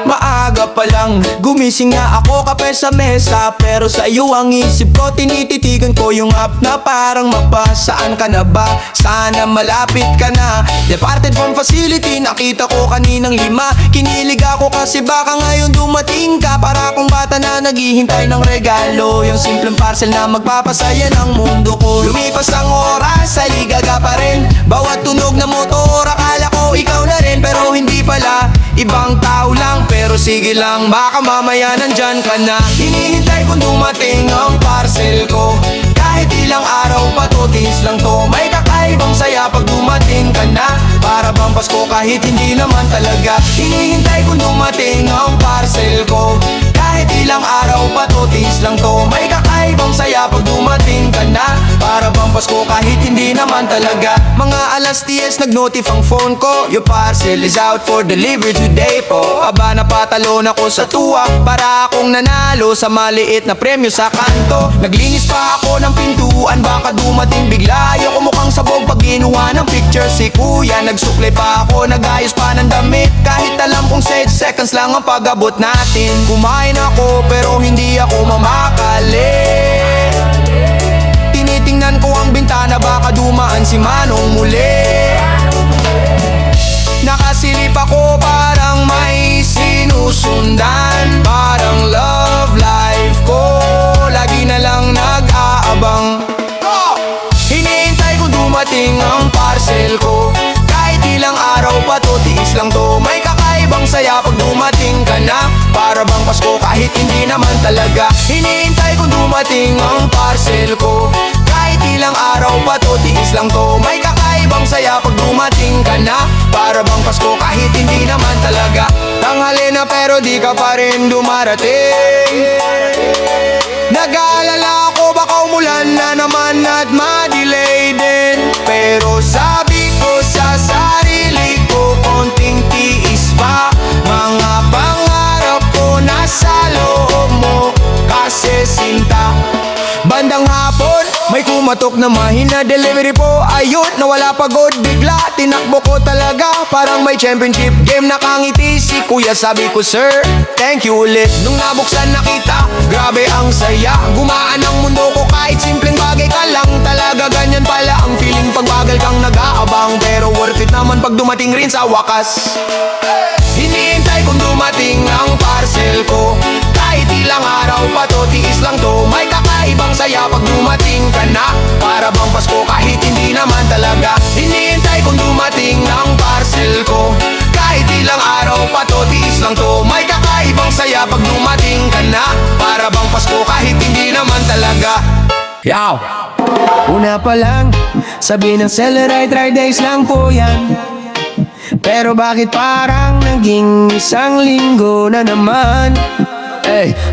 Maaga pa lang, gumising nga ako, kape sa mesa. Pero sa iyo ang isip ko, tinititigan ko yung app na parang mapa. Saan ka na ba? Sana malapit ka na. Departed from facility, nakita ko kaninang 5. Kinilig ako kasi baka ngayon dumating ka. Para akong bata na naghihintay ng regalo, yung simpleng parcel na magpapasaya ng mundo ko. Lumipas ang oras, saligaga pa rin. Bawat tunog na motor, akala ko ikaw na rin. Pero hindi pala, ibang tao lang. Pero sige lang, baka mamaya nandyan ka na. Hinihintay kong dumating ang parcel ko. Kahit ilang araw pa to, tiis lang to. May kakaibang saya pag dumating ka na. Para bang Pasko kahit hindi naman talaga. Hinihintay kong dumating ang parcel ko. Kahit ilang araw pa to, tiis lang to. May kakaibang saya pag dumating ka na. Para bang Pasko kahit hindi naman talaga. Mga alas 10 nag-notif ang phone ko. Your parcel is out for delivery today po. Aba napatalon ako sa tuwa. Para akong nanalo sa maliit na premyo sa kanto. Naglinis pa ako ng pintuan, baka dumating bigla. Ayoko mukhang sabog pag ginawa ng picture si kuya. Nagsukle pa ako, nagayos pa ng damit. Kahit alam kong 6 seconds lang ang pag-abot natin. Kumain ako pero hindi ako mamakali. Tinitingnan ko ang bintana, baka dumaan si Manong muli. Nakasilip ako parang may sinusundan. Parang love life ko, lagi na lang nag-aabang. Hinihintay kong dumating ang parcel ko. Kahit ilang araw pa to, tiis lang to. May kakaibang saya pag dumating ka na. Para bang Pasko kahit hindi naman talaga. Hinihintay kong dumating ang parcel ko. Kahit ilang araw pa to, tiis lang to. May kakaibang saya pag dumating ka na. Para bang Pasko kahit hindi naman talaga. Tanghali na pero di ka pa rin dumarating. Nag-aalala ako baka umulan na naman at ma-delay din. Pero sabi ko sa sarili ko, konting tiis pa. Mga pangarap ko nasa loob mo, kasi sinta. Bandang hapon, may kumatok na mahina delivery po. Ayun, nawala pagod bigla. Tinakbo ko talaga, parang may championship game. Nakangiti si kuya, sabi ko sir, thank you ulit. Nung nabuksan nakita, grabe ang saya. Gumaan ang mundo ko kahit simpleng bagay ka lang. Talaga ganyan pala ang feeling pag bagal kang nag-aabang. Pero worth it naman pag dumating rin sa wakas. Hinihintay kong dumating ang parcel ko. Kahit ilang araw pa to, tiis lang to. May kakaibang saya pag dumating ka na. Para bang Pasko kahit hindi naman talaga. Hinihintay kong dumating ang parcel ko. Kahit ilang araw pa to, tiis lang to. May kakaibang saya pag dumating ka na. Para bang Pasko kahit hindi naman talaga. Yow! Una pa lang, sabi ng seller ay 3 days lang po yan. Pero bakit parang naging 1 linggo na naman?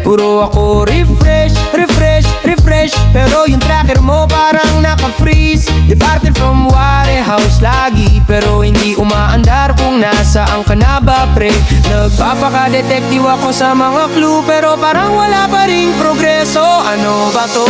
Puro ako refresh, refresh, refresh. Pero yung tracker mo parang naka-freeze. Departed from warehouse lagi, pero hindi umaandar kung nasaan ka na ba pre. Nagpapaka-detective ako sa mga clue, pero parang wala pa ring progreso. Ano ba to?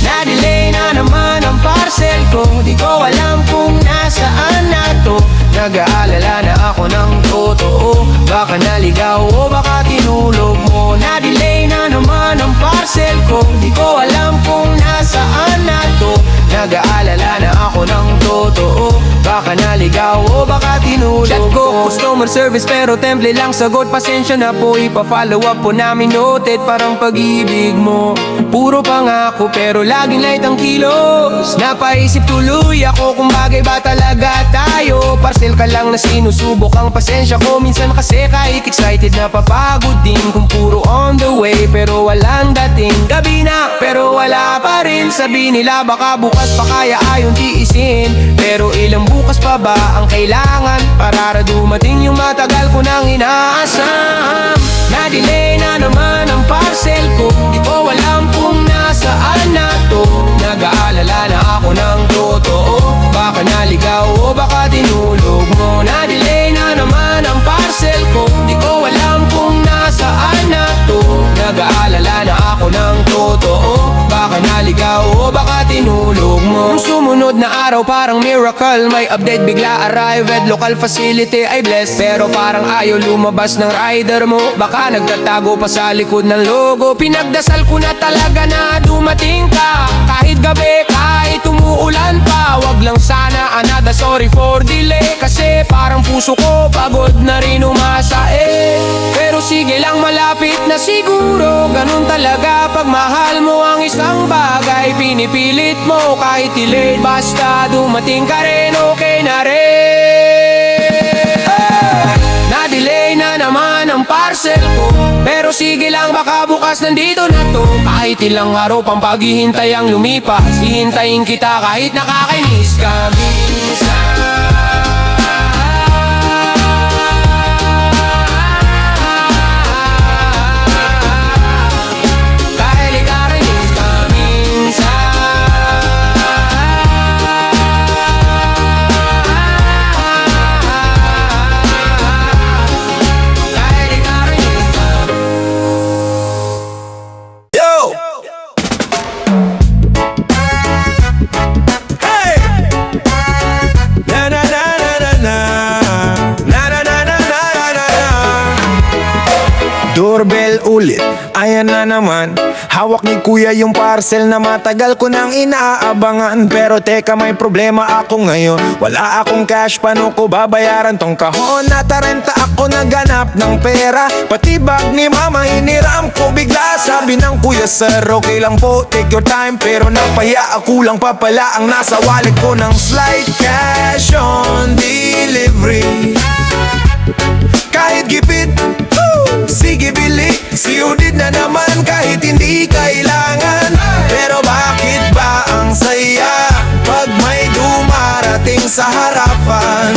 Na-delay na naman ang parcel ko. Di ko alam kung nasaan na to. Nag-aalala na ako ng totoo. Baka naligaw o baka tinulog mo. Na-delay na naman ang parcel ko. Di ko alam kung nasaan na to. Nag-aalala na ako ng totoo. Baka naligaw o baka tinulog chat ko, customer service pero temple lang sagot. Pasensya na po, ipa-follow up po namin. Noted parang pag-ibig mo. Puro pangako pero laging light ang kilos. Napaisip tuloy ako kung bagay ba talaga tayo. Parcel ka lang na sinusubok ang pasensya ko. Minsan kasi kahit excited napapagod din. Kung puro on the way pero walang dating. Gabi na pero wala pa rin. Sabi nila baka bukas pa kaya ayon tiisin. Pero ilang bukas pa ba ang kailangan para dumating yung matagal ko nang inaasam. Na-delay na naman ang parcel ko. Di ko alam kung nasaan na to. Nag-aalala na ako ng totoo. Baka naligaw o baka tinulog mo. Na-delay na naman ang parcel ko. Di ko alam kung nasaan na to. Nag-aalala na ako ng totoo. Baka naligaw o baka tinulog mo. Nung sumunod na araw parang miracle, may update bigla arrive at local facility ay blessed. Pero parang ayaw lumabas ng rider mo, baka nagtatago pa sa likod ng logo. Pinagdasal ko na talaga na dumating ka, kahit gabi, kahit umuulan pa. Wag lang sana another sorry for delay, kasi parang puso ko pagod na rin umasa Pero sige lang, malapit na siguro. Ganun talaga pag mahal mo ang isang bagay, pinipilit mo kahit delayed, basta dumating ka rin, okay na rin. Na-delay na naman ang parcel ko, pero sige lang, baka bukas nandito na to. Kahit ilang araw pang paghihintay ang lumipas, hihintayin kita kahit nakakainis ka minsan. Doorbell ulit, ayan na naman. Hawak ni kuya yung parcel na matagal ko nang inaabangan. Pero teka, may problema ako ngayon. Wala akong cash, paano ko babayaran tong kahon? Natarenta ako, naghanap ng pera, pati bag ni mama hiniram ko bigla. Sabi ng kuya, sir, okay lang po, take your time. Pero napahiya ako lang pa pala ang nasa wallet ko ng slight cash on delivery. Kahit gipit, sige bili, siudid na naman kahit hindi kailangan. Pero bakit ba ang saya pag may dumarating sa harapan?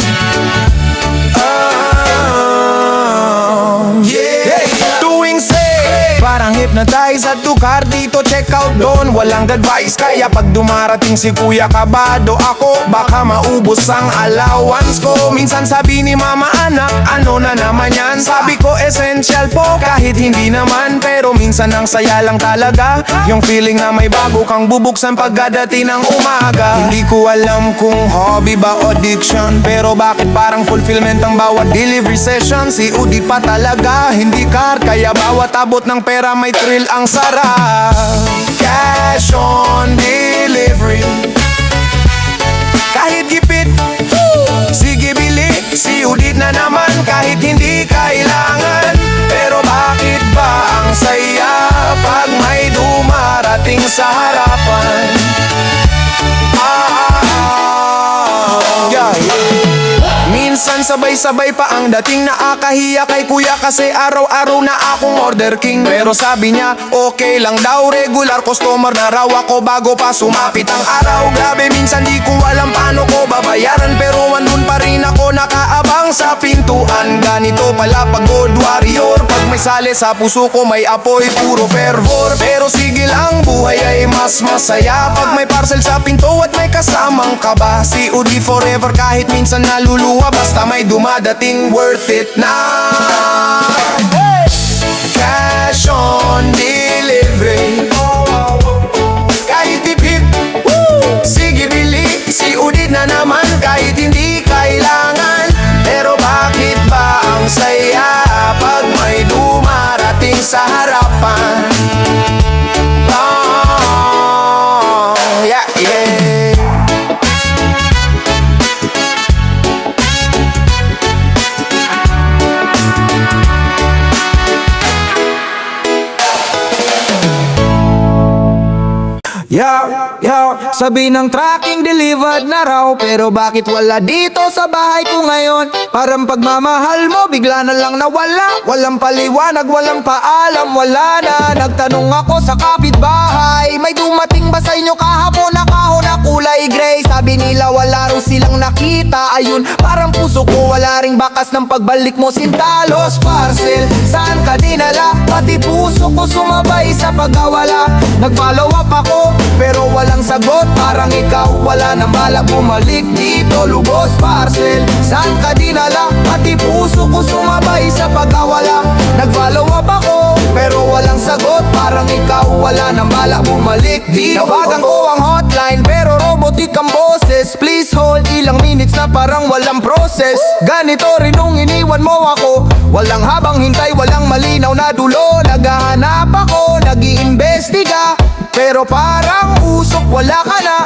Tuwing say, parang hypnotize at tukar dito, check out doon, walang advice. Kaya pag dumarating si kuya, kabado ako, baka maubos ang allowance ko. Minsan sabi ni mama, anak, ano na naman yan? Sabi ko, essential po, kahit hindi naman. Pero minsan ang saya lang talaga, yung feeling na may bago kang bubuksan pagdadating ng umaga. Hindi ko alam kung hobby ba o addiction, pero bakit parang fulfillment ang bawat delivery session? Si Udi pa talaga, hindi card, kaya bawat abot ng pera may thrill ang sarap. Cash on delivery, kahit gipit, sige bili, siudit na naman kahit hindi kailangan. Pero bakit ba ang saya pag may dumarating sa harapan? Minsan sabay-sabay pa ang dating, nakakahiya kay kuya kasi araw-araw na akong order king. Pero sabi niya, okay lang daw, regular customer na raw ako bago pa sumapit ang araw. Grabe, minsan di ko alam paano ko babayaran, pero andun pa rin ako nakaabang sa pintuan. Ganito pala pag God warrior, pag may sale sa puso ko may apoy, puro fervor. Pero sige lang, buhay ay mas masaya pag may parcel sa pinto at may kasamang kaba. Si Udi forever kahit minsan naluluwa, basta may dumadating, worth it na. Cash on delivery, kahit tipid, sige bili, siudid na naman kahit hindi kailangan. Pero bakit ba ang saya pag may dumarating sa harapan? Sabi ng tracking delivered na raw, pero bakit wala dito sa bahay ko ngayon? Parang pagmamahal mo bigla na lang nawala, walang paliwanag, walang paalam, wala na. Nagtanong ako sa kapitbahay, may dumating ba sa inyo kahapon na kahon na kulay gray? Sabi nila wala raw silang nakita, ayun, parang puso ko wala ring bakas ng pagbalik mo, Sintalos parcel, saan ka dinala? Pati puso ko sumabay sa pagkawala. Nag-follow up ako, pero walang sagot, parang ikaw wala nang bala bumalik dito. Lubos parcel, saan ka dinala? Pati puso ko sumabay sa pagkawala. Nag-follow up ako, pero walang sagot, parang ikaw wala nang bala bumalik dito. Nawagan ko ang hotline, pero robot ito ang boses. Please hold, ilang minutes na parang walang process. Ganito rin nung iniwan mo ako. Walang habang hintay, walang malinaw na dulo. Naghahanap ako, nag-iimbestiga, pero parang usok, wala ka na.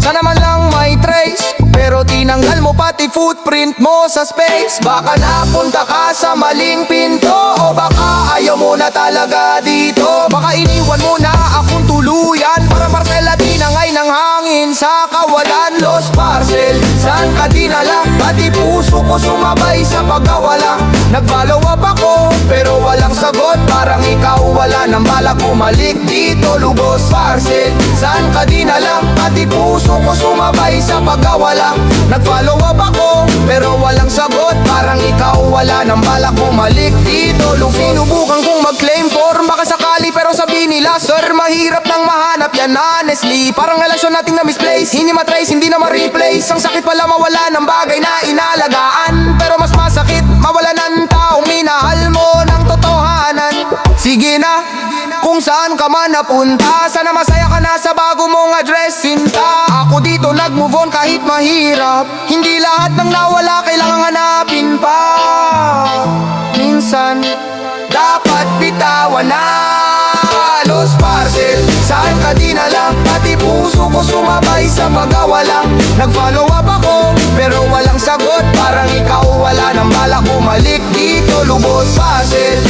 Sana man lang may trace, pero tinanggal mo pati footprint mo sa space. Baka napunta ka sa maling pinto, o baka ayaw mo na talaga dito. Baka iniwan mo na akong tuluyan, para parcel at tinangay ng hangin sa kawalan. Lost parcel, saan ka dinala? Pati puso ko sumabay sa pagkawala. Nag-follow up ako, pero walang sagot. Parang ikaw wala nang balak bumalik dito. Lubos parcel, saan ka dinala? Pati puso ko sumabay sa pagkawala. Nag-follow up ako, pero walang sagot. Parang ikaw wala nang balak bumalik dito. Sinubukan kong mag-claim form, baka sakali, pero sabi nila, sir, mahirap nang mahanap yan honestly. Parang relasyon nating na misplace, hindi matrace, hindi na ma-replace. Ang sakit pala mawala ng bagay na inalagaan, pero mas masakit mawala ng taong minahal mo ng totohanan. Sige na, kung saan ka man napunta, sana masaya ka na sa bago mong address, sinta. Ako dito nag-move on kahit mahirap. Hindi lahat ng nawala kailangang hanapin pa. Minsan, dapat bitawan na. Lost parcel, saan ka dinala? Pati puso ko sumabay sa pagkawala. Nag-follow up ako, pero walang sagot. Parang ikaw wala nang balak bumalik dito. Lubos parcel,